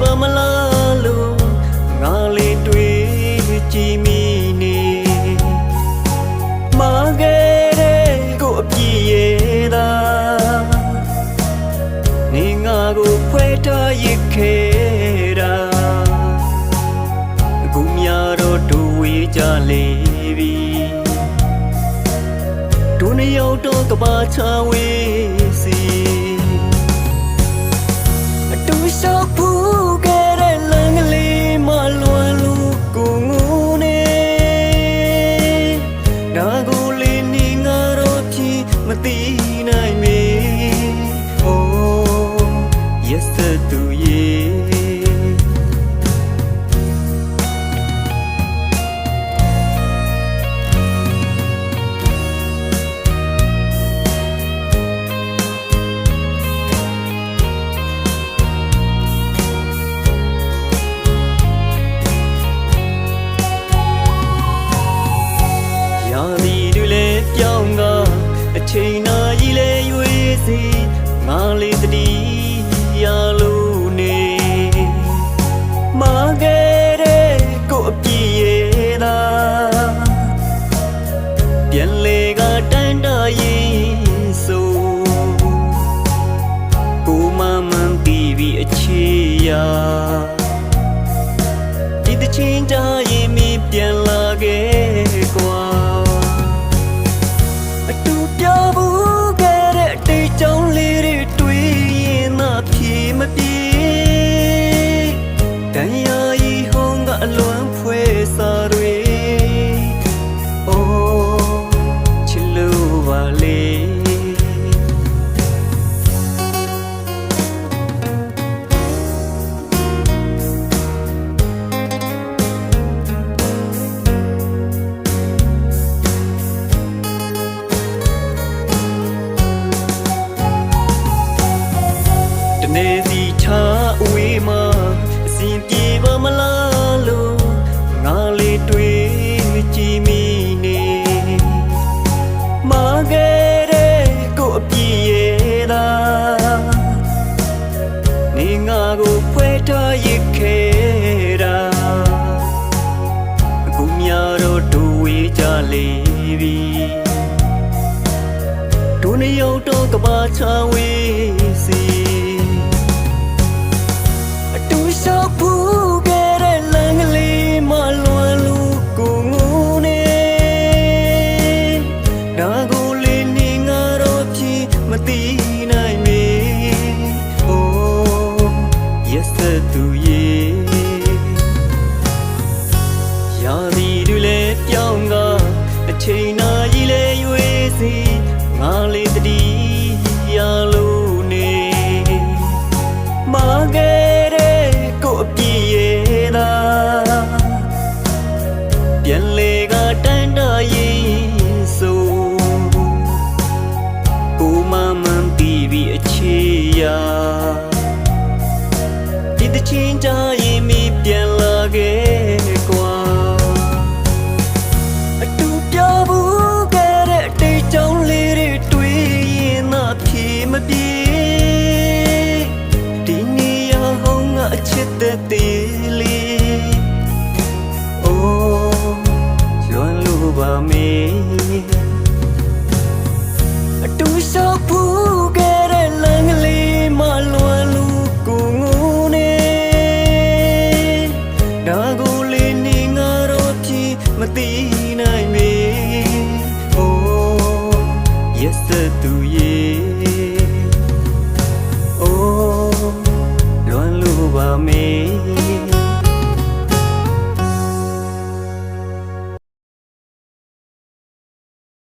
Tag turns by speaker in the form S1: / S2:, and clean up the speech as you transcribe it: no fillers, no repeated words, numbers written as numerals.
S1: ပါမလားလို့ငါလေးတွေ့ကြည့်မိနေမာခဲ့တဲ့ကိုအပြည့်ရဲ့သာနေငါကိုဖွဲထားရခဲ့တာအခုများတော့ဒူဝေးကြလေပြီဒူနေရောက်တော့ကဘာချဝေးစီအတူရှောက်ဖို့ခဲ့တဲ့လမ်းကလေးမလွန်လို့ကိုငိုနေဒါကိုလေးနေငါတော့ဖြစ်မသိနိုင်မေ Yes to you ပြောင်းကအချိန်နာကြီးလဲရွေးစီငါလေးတတိရလို့နေမာခဲ့တဲ့ကိုအပြည့်ရဲ့သာပြန်လေကတန်းတရင်ဆိုကိုမမှန်ပြီးပြီအချေရာဒီတချင်းတာရင်မပြန်လာခဲ့ကွာအတူပြောဘူးခဲ့တဲ့တေးကြောင်းလေးတွေတွေ့ရင်သာဖြေမပြေတန်ရာကြီးဟောင်းကအလွမ်းဖွဲ့စားတွေအိုးချစ်လို့ပါလေနေစီချအဝေးမှာအစဉ်ပြေပါမလားလို့ငါလေးတွေ့ကြည့်မိနေမာခဲ့တဲ့ကိုအပြည့်ရဲ့သာနေငါကိုဖွဲထားရခဲ့တာအခုများတော့ဒူဝေးကြလေပြီဒူနေရောက်တော့ကဘာချဝေးစီရှောက်ဖို့ခဲ့တဲ့လမ်းကလေးမလွန်လို့ကိုငိုနေဒါကိုလေးနေငါတော့ဖြစ်မသိနိုင်မေ Oh yes to you ရာသီတွေလည်းပြောင်းကအချိန်နာကြီးလည်းရွေးစီငါလေးတတိရလို့နေမာခဲ့ကိုအပြည့်ရဲ့သာပြန်လေကတန်းတရင်ဆိုကိုမမှန်ပြီးပြီအချေရာဒီတချင်းကြရင်မ